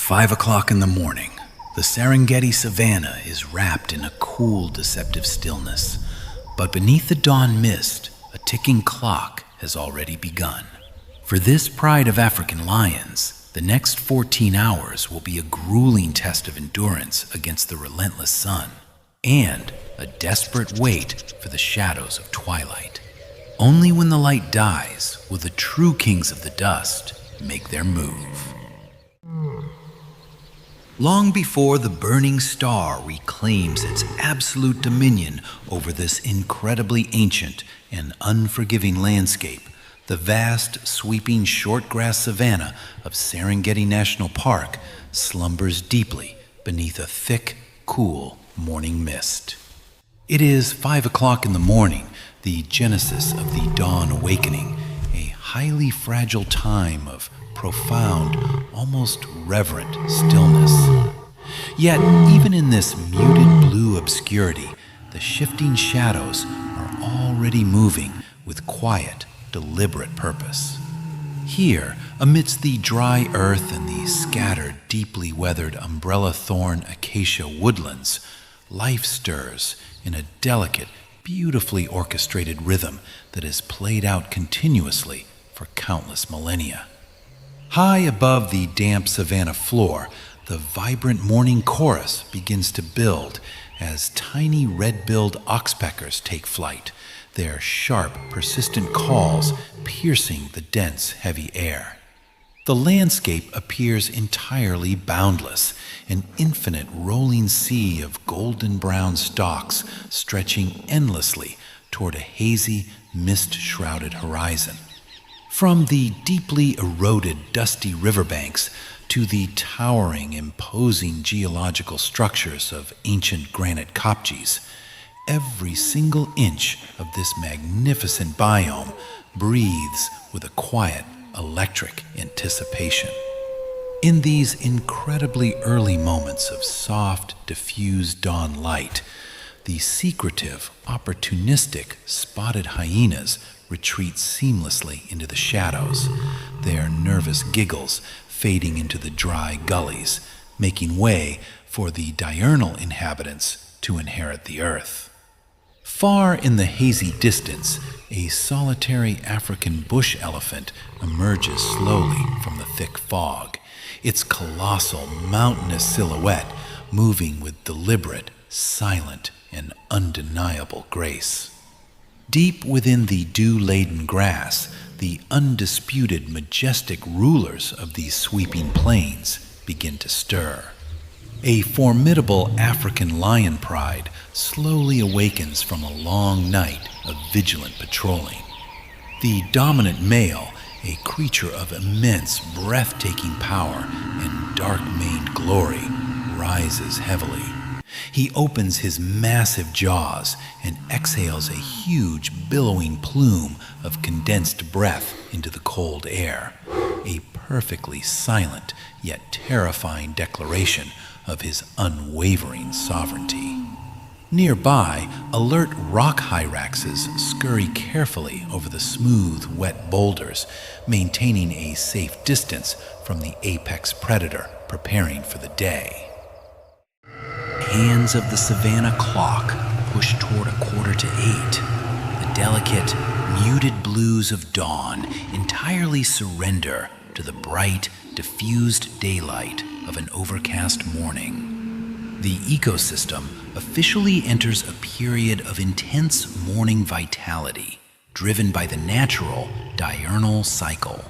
5 o'clock in the morning. The Serengeti savannah is wrapped in a cool, deceptive stillness. But beneath the dawn mist, a ticking clock has already begun. For this pride of African lions, the next 14 hours will be a grueling test of endurance against the relentless sun, and a desperate wait for the shadows of twilight. Only when the light dies will the true kings of the dust make their move. Long before the burning star reclaims its absolute dominion over this incredibly ancient and unforgiving landscape, the vast, sweeping short-grass savanna of Serengeti National Park slumbers deeply beneath a thick, cool morning mist. It is 5 o'clock in the morning, the genesis of the dawn awakening, a highly fragile time of profound, almost reverent stillness. Yet, even in this muted blue obscurity, the shifting shadows are already moving with quiet, deliberate purpose. Here, amidst the dry earth and the scattered, deeply weathered umbrella thorn acacia woodlands, life stirs in a delicate, beautifully orchestrated rhythm that is played out continuously for countless millennia. High above the damp savanna floor, the vibrant morning chorus begins to build as tiny red-billed oxpeckers take flight, their sharp, persistent calls piercing the dense, heavy air. The landscape appears entirely boundless, an infinite rolling sea of golden-brown stalks stretching endlessly toward a hazy, mist-shrouded horizon. From the deeply eroded, dusty riverbanks to the towering, imposing geological structures of ancient granite kopjes, every single inch of this magnificent biome breathes with a quiet, electric anticipation. In these incredibly early moments of soft, diffused dawn light, the secretive, opportunistic spotted hyenas retreat seamlessly into the shadows, their nervous giggles fading into the dry gullies, making way for the diurnal inhabitants to inherit the earth. Far in the hazy distance, a solitary African bush elephant emerges slowly from the thick fog, its colossal, mountainous silhouette moving with deliberate, silent, and undeniable grace. Deep within the dew-laden grass, the undisputed, majestic rulers of these sweeping plains begin to stir. A formidable African lion pride slowly awakens from a long night of vigilant patrolling. The dominant male, a creature of immense, breathtaking power and dark-maned glory, rises heavily. He opens his massive jaws and exhales a huge, billowing plume of condensed breath into the cold air, a perfectly silent yet terrifying declaration of his unwavering sovereignty. Nearby, alert rock hyraxes scurry carefully over the smooth, wet boulders, maintaining a safe distance from the apex predator preparing for the day. Hands of the savannah clock push toward 7:45. The delicate, muted blues of dawn entirely surrender to the bright, diffused daylight of an overcast morning. The ecosystem officially enters a period of intense morning vitality, driven by the natural diurnal cycle.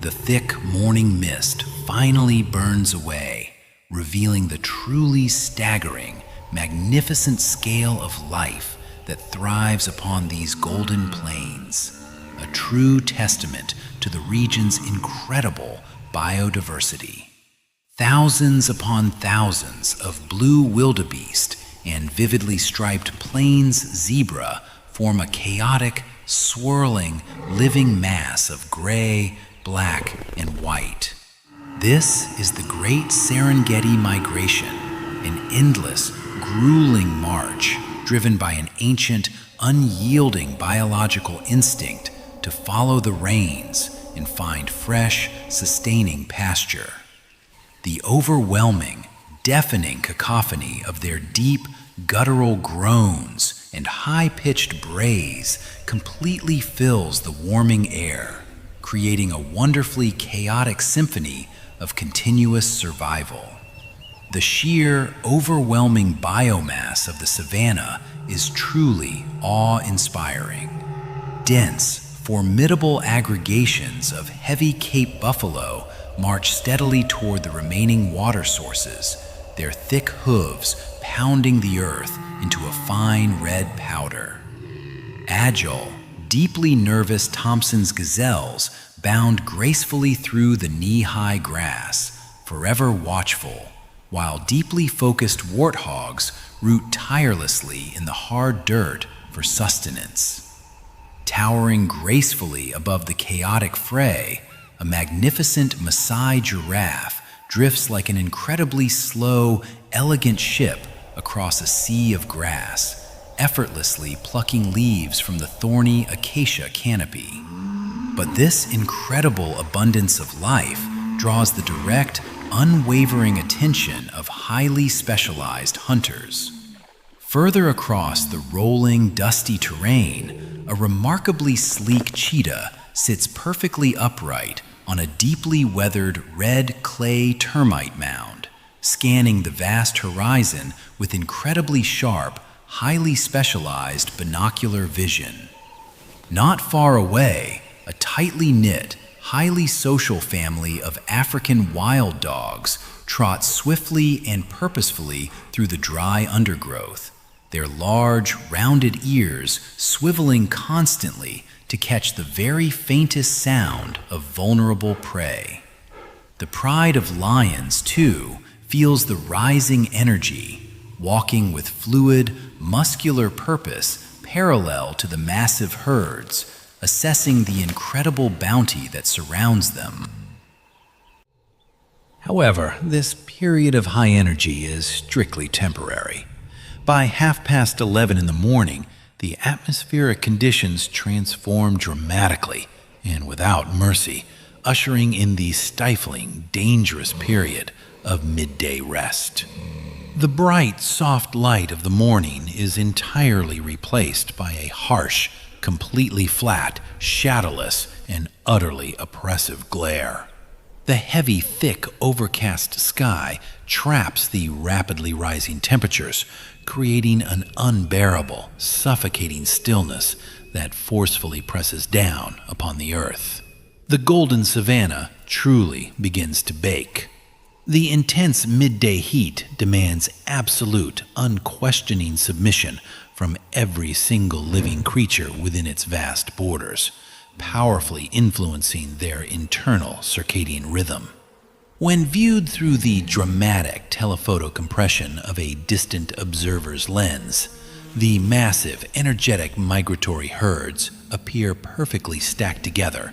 The thick morning mist finally burns away, revealing the truly staggering, magnificent scale of life that thrives upon these golden plains, a true testament to the region's incredible biodiversity. Thousands upon thousands of blue wildebeest and vividly striped plains zebra form a chaotic, swirling, living mass of gray, black, and white. This is the Great Serengeti Migration, an endless, grueling march driven by an ancient, unyielding biological instinct to follow the rains and find fresh, sustaining pasture. The overwhelming, deafening cacophony of their deep, guttural groans and high-pitched brays completely fills the warming air, creating a wonderfully chaotic symphony of continuous survival. The sheer, overwhelming biomass of the savannah is truly awe-inspiring. Dense, formidable aggregations of heavy Cape buffalo march steadily toward the remaining water sources, their thick hooves pounding the earth into a fine red powder. Agile, deeply nervous Thompson's gazelles bound gracefully through the knee-high grass, forever watchful, while deeply focused warthogs root tirelessly in the hard dirt for sustenance. Towering gracefully above the chaotic fray, a magnificent Maasai giraffe drifts like an incredibly slow, elegant ship across a sea of grass, effortlessly plucking leaves from the thorny acacia canopy. But this incredible abundance of life draws the direct, unwavering attention of highly specialized hunters. Further across the rolling, dusty terrain, a remarkably sleek cheetah sits perfectly upright on a deeply weathered red clay termite mound, scanning the vast horizon with incredibly sharp, highly specialized binocular vision. Not far away, a tightly knit, highly social family of African wild dogs trot swiftly and purposefully through the dry undergrowth, their large, rounded ears swiveling constantly to catch the very faintest sound of vulnerable prey. The pride of lions, too, feels the rising energy, walking with fluid, muscular purpose parallel to the massive herds, assessing the incredible bounty that surrounds them. However, this period of high energy is strictly temporary. By 11:30 in the morning, the atmospheric conditions transform dramatically and without mercy, ushering in the stifling, dangerous period of midday rest. The bright, soft light of the morning is entirely replaced by a harsh, completely flat, shadowless, and utterly oppressive glare. The heavy, thick, overcast sky traps the rapidly rising temperatures, creating an unbearable, suffocating stillness that forcefully presses down upon the earth. The golden savannah truly begins to bake. The intense midday heat demands absolute, unquestioning submission from every single living creature within its vast borders, powerfully influencing their internal circadian rhythm. When viewed through the dramatic telephoto compression of a distant observer's lens, the massive, energetic migratory herds appear perfectly stacked together,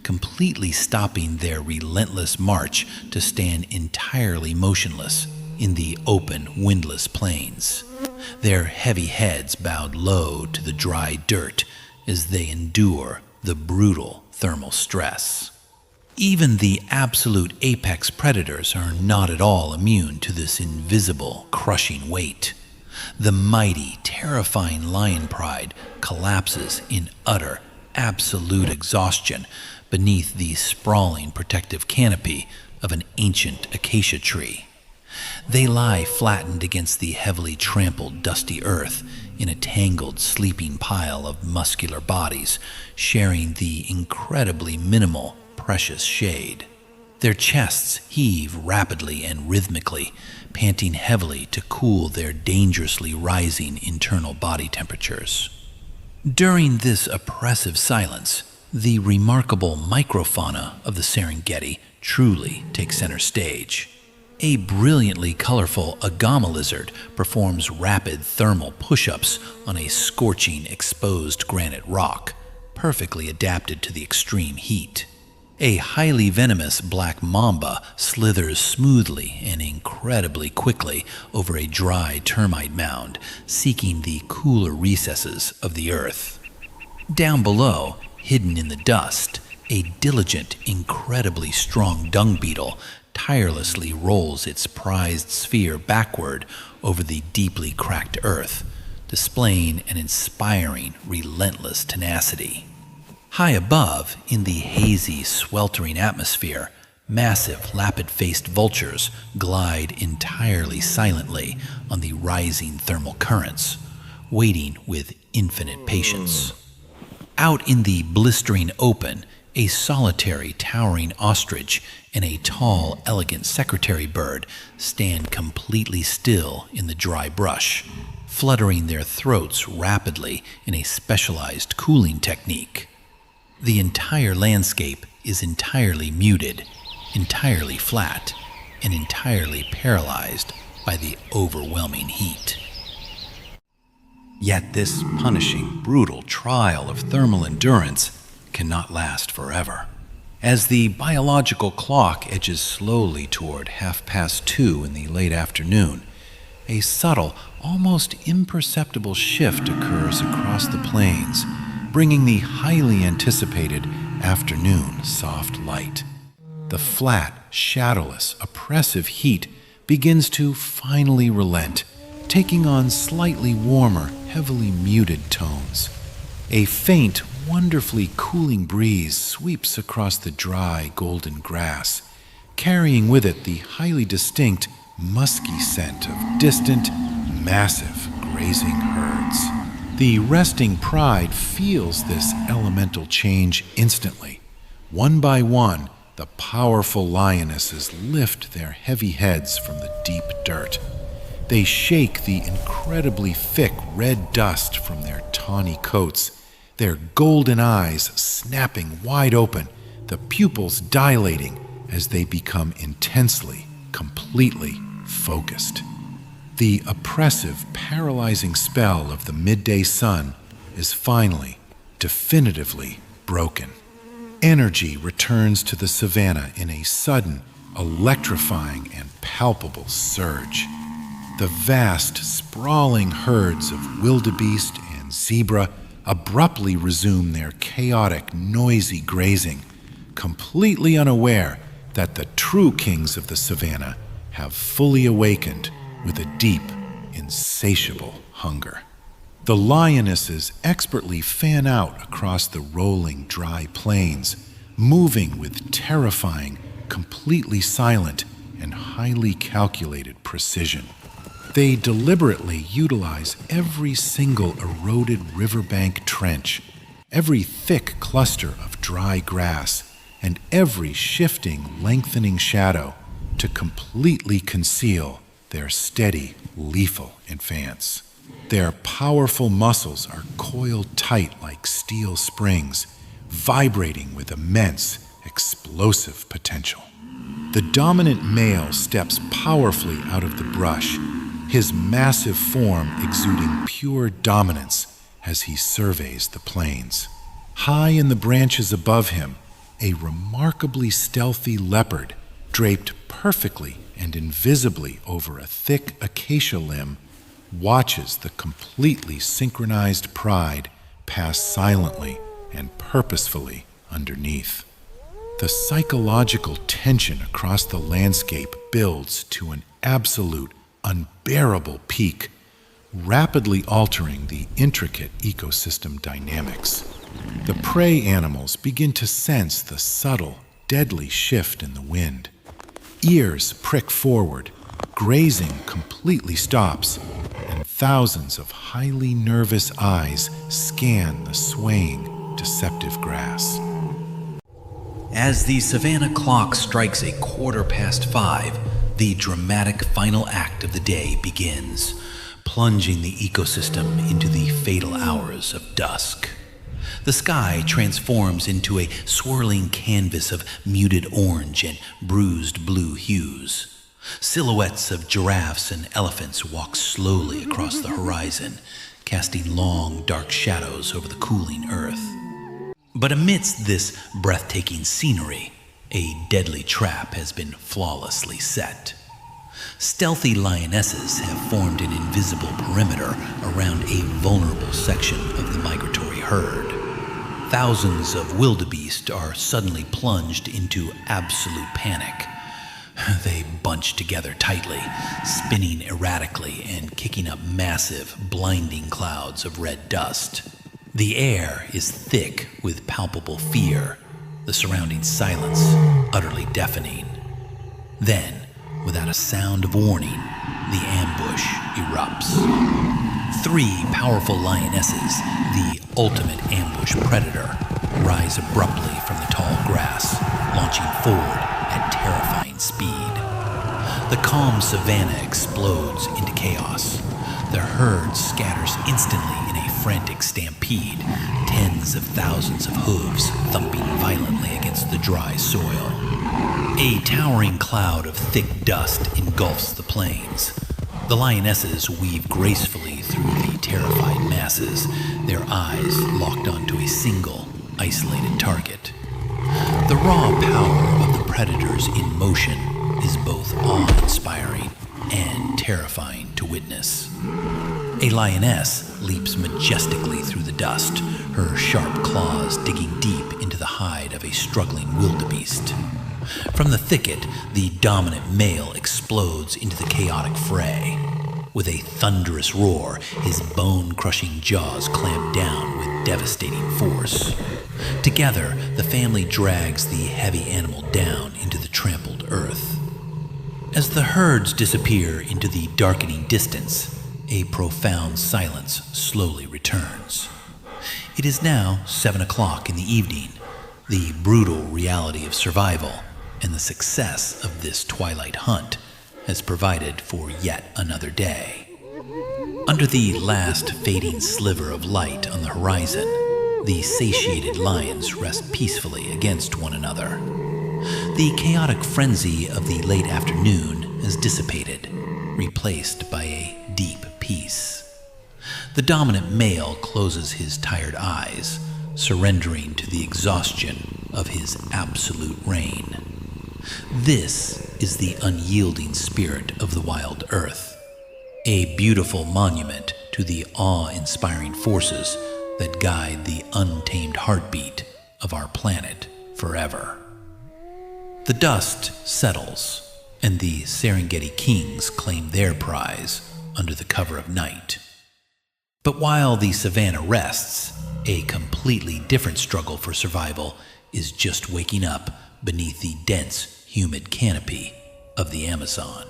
completely stopping their relentless march to stand entirely motionless in the open, windless plains, their heavy heads bowed low to the dry dirt as they endure the brutal thermal stress. Even the absolute apex predators are not at all immune to this invisible, crushing weight. The mighty, terrifying lion pride collapses in utter, absolute exhaustion beneath the sprawling protective canopy of an ancient acacia tree. They lie flattened against the heavily trampled, dusty earth in a tangled, sleeping pile of muscular bodies, sharing the incredibly minimal, precious shade. Their chests heave rapidly and rhythmically, panting heavily to cool their dangerously rising internal body temperatures. During this oppressive silence, the remarkable microfauna of the Serengeti truly takes center stage. A brilliantly colorful agama lizard performs rapid thermal push-ups on a scorching exposed granite rock, perfectly adapted to the extreme heat. A highly venomous black mamba slithers smoothly and incredibly quickly over a dry termite mound, seeking the cooler recesses of the earth. Down below, hidden in the dust, a diligent, incredibly strong dung beetle tirelessly rolls its prized sphere backward over the deeply cracked earth, displaying an inspiring, relentless tenacity. High above, in the hazy, sweltering atmosphere, massive, lapid-faced vultures glide entirely silently on the rising thermal currents, waiting with infinite patience. Out in the blistering open, a solitary, towering ostrich and a tall, elegant secretary bird stand completely still in the dry brush, fluttering their throats rapidly in a specialized cooling technique. The entire landscape is entirely muted, entirely flat, and entirely paralyzed by the overwhelming heat. Yet this punishing, brutal trial of thermal endurance cannot last forever. As the biological clock edges slowly toward 2:30 in the late afternoon, a subtle, almost imperceptible shift occurs across the plains, bringing the highly anticipated afternoon soft light. The flat, shadowless, oppressive heat begins to finally relent, taking on slightly warmer, heavily muted tones. A faint, wonderfully cooling breeze sweeps across the dry, golden grass, carrying with it the highly distinct, musky scent of distant, massive, grazing herds. The resting pride feels this elemental change instantly. One by one, the powerful lionesses lift their heavy heads from the deep dirt. They shake the incredibly thick red dust from their tawny coats, their golden eyes snapping wide open, the pupils dilating as they become intensely, completely focused. The oppressive, paralyzing spell of the midday sun is finally, definitively broken. Energy returns to the savannah in a sudden, electrifying, and palpable surge. The vast, sprawling herds of wildebeest and zebra abruptly resume their chaotic, noisy grazing, completely unaware that the true kings of the savannah have fully awakened with a deep, insatiable hunger. The lionesses expertly fan out across the rolling, dry plains, moving with terrifying, completely silent, and highly calculated precision. They deliberately utilize every single eroded riverbank trench, every thick cluster of dry grass, and every shifting, lengthening shadow to completely conceal their steady, lethal advance. Their powerful muscles are coiled tight like steel springs, vibrating with immense, explosive potential. The dominant male steps powerfully out of the brush, his massive form exuding pure dominance as he surveys the plains. High in the branches above him, a remarkably stealthy leopard, draped perfectly and invisibly over a thick acacia limb, watches the completely synchronized pride pass silently and purposefully underneath. The psychological tension across the landscape builds to an absolute, unbearable peak, rapidly altering the intricate ecosystem dynamics. The prey animals begin to sense the subtle, deadly shift in the wind. Ears prick forward, grazing completely stops, and thousands of highly nervous eyes scan the swaying, deceptive grass. As the savannah clock strikes 5:15, the dramatic final act of the day begins, plunging the ecosystem into the fatal hours of dusk. The sky transforms into a swirling canvas of muted orange and bruised blue hues. Silhouettes of giraffes and elephants walk slowly across the horizon, casting long, dark shadows over the cooling earth. But amidst this breathtaking scenery, a deadly trap has been flawlessly set. Stealthy lionesses have formed an invisible perimeter around a vulnerable section of the migratory herd. Thousands of wildebeest are suddenly plunged into absolute panic, They bunch together tightly, spinning erratically and kicking up massive, blinding clouds of red dust. The air is thick with palpable fear, the surrounding silence utterly deafening. Then, without a sound of warning, the ambush erupts. 3 powerful lionesses, the ultimate ambush predator, rise abruptly from the tall grass, launching forward at terrifying speed. The calm savannah explodes into chaos. The herd scatters instantly in a frantic stampede, tens of thousands of hooves thumping violently against the dry soil. A towering cloud of thick dust engulfs the plains. The lionesses weave gracefully through the terrified masses, their eyes locked onto a single, isolated target. The raw power of the predators in motion is both awe-inspiring and terrifying to witness. A lioness leaps majestically through the dust, her sharp claws digging deep into the hide of a struggling wildebeest. From the thicket, the dominant male explodes into the chaotic fray. With a thunderous roar, his bone-crushing jaws clamp down with devastating force. Together, the family drags the heavy animal down into the trampled earth. As the herds disappear into the darkening distance, a profound silence slowly returns. It is now 7 o'clock in the evening, the brutal reality of survival and the success of this twilight hunt has provided for yet another day. Under the last fading sliver of light on the horizon, the satiated lions rest peacefully against one another. The chaotic frenzy of the late afternoon has dissipated, replaced by a deep peace. The dominant male closes his tired eyes, surrendering to the exhaustion of his absolute reign. This is the unyielding spirit of the wild earth, a beautiful monument to the awe-inspiring forces that guide the untamed heartbeat of our planet forever. The dust settles, and the Serengeti kings claim their prize under the cover of night. But while the savannah rests, a completely different struggle for survival is just waking up beneath the dense, humid canopy of the Amazon.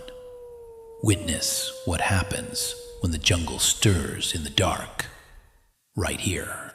Witness what happens when the jungle stirs in the dark, right here.